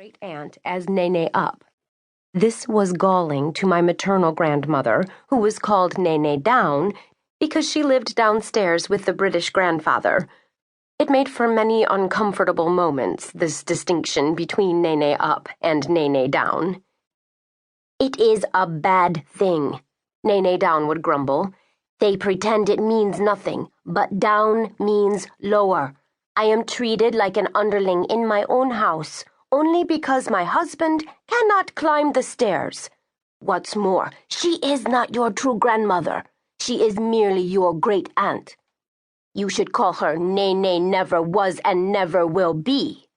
great-aunt as Nene Up. This was galling to my maternal grandmother, who was called Nene Down because she lived downstairs with the British grandfather. It made for many uncomfortable moments, this distinction between Nene Up and Nene Down. "It is a bad thing," Nene Down would grumble. "They pretend it means nothing, but down means lower. I am treated like an underling in my own house, only because my husband cannot climb the stairs. What's more, she is not your true grandmother. She is merely your great-aunt. You should call her Nene never was and never will be."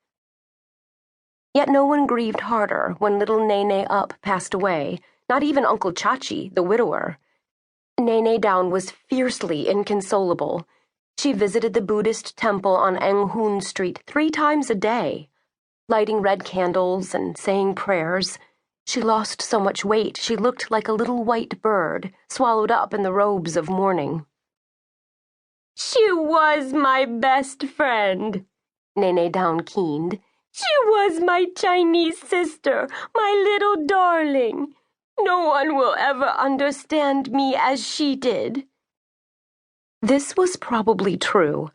Yet no one grieved harder when little Nene Up passed away, not even Uncle Chachi, the widower. Nene Down was fiercely inconsolable. She visited the Buddhist temple on Eng Hoon Street 3 times a day, lighting red candles and saying prayers. She lost so much weight she looked like a little white bird swallowed up in the robes of mourning. "She was my best friend," Nene Down keened. "She was my Chinese sister, my little darling. No one will ever understand me as she did." This was probably true.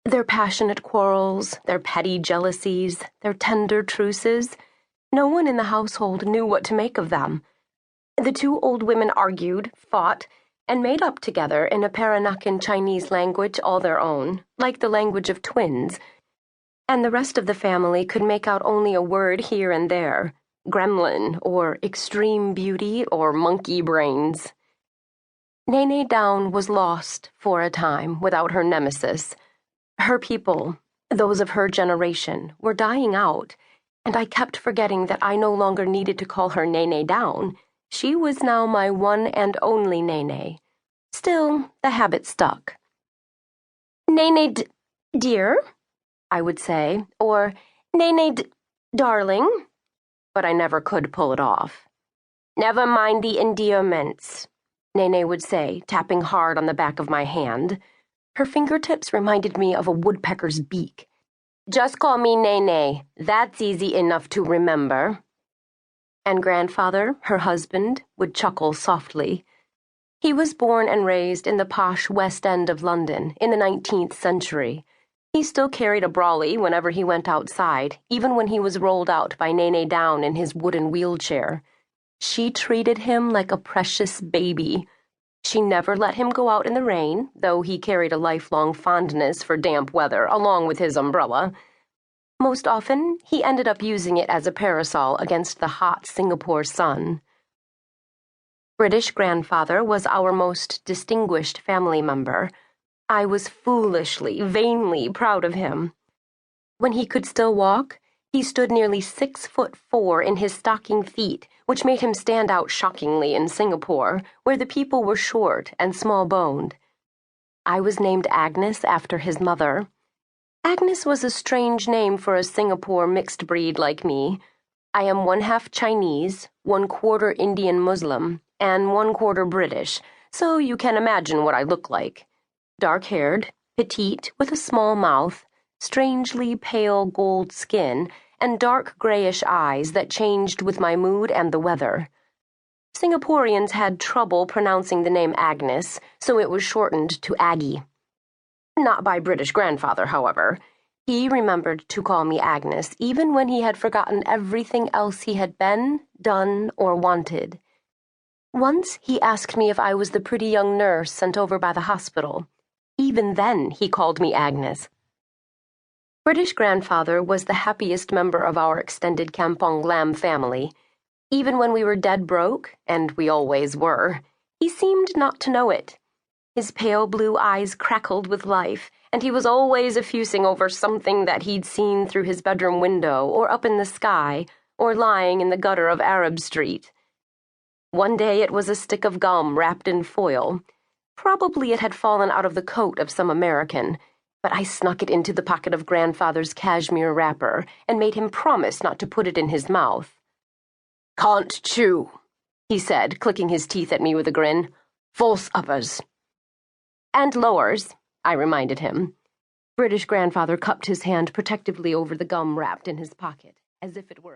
Their passionate quarrels, their petty jealousies, their tender truces, no one in the household knew what to make of them. The 2 old women argued, fought, and made up together in a Peranakan Chinese language all their own, like the language of twins, and the rest of the family could make out only a word here and there, gremlin, or extreme beauty, or monkey brains. Nene Down was lost for a time without her nemesis. Her people, those of her generation, were dying out, and I kept forgetting that I no longer needed to call her Nene Down. She was now my one and only Nene. Still, the habit stuck. "Nene dear," I would say, or "Nene darling," but I never could pull it off. "Never mind the endearments," Nene would say, tapping hard on the back of my hand. Her fingertips reminded me of a woodpecker's beak. "Just call me Nene. That's easy enough to remember." And grandfather, her husband, would chuckle softly. He was born and raised in the posh West End of London in the 19th century. He still carried a brolly whenever he went outside, even when he was rolled out by Nene Down in his wooden wheelchair. She treated him like a precious baby. She never let him go out in the rain, though he carried a lifelong fondness for damp weather along with his umbrella. Most often, he ended up using it as a parasol against the hot Singapore sun. British grandfather was our most distinguished family member. I was foolishly, vainly proud of him. When he could still walk, he stood nearly 6'4" in his stocking feet, which made him stand out shockingly in Singapore, where the people were short and small-boned. I was named Agnes after his mother. Agnes was a strange name for a Singapore mixed breed like me. I am 1/2 Chinese, 1/4 Indian Muslim, and 1/4 British, so you can imagine what I look like. Dark-haired, petite, with a small mouth, strangely pale gold skin, and dark grayish eyes that changed with my mood and the weather. Singaporeans had trouble pronouncing the name Agnes, so it was shortened to Aggie. Not by British grandfather, however. He remembered to call me Agnes, even when he had forgotten everything else he had been, done, or wanted. Once he asked me if I was the pretty young nurse sent over by the hospital. Even then, he called me Agnes. British grandfather was the happiest member of our extended Kampong Glam family. Even when we were dead broke, and we always were, he seemed not to know it. His pale blue eyes crackled with life, and he was always effusing over something that he'd seen through his bedroom window, or up in the sky, or lying in the gutter of Arab Street. One day it was a stick of gum wrapped in foil. Probably it had fallen out of the coat of some American, but I snuck it into the pocket of grandfather's cashmere wrapper and made him promise not to put it in his mouth. "Can't chew," he said, clicking his teeth at me with a grin. "False uppers." "And lowers," I reminded him. British grandfather cupped his hand protectively over the gum wrapped in his pocket, as if it were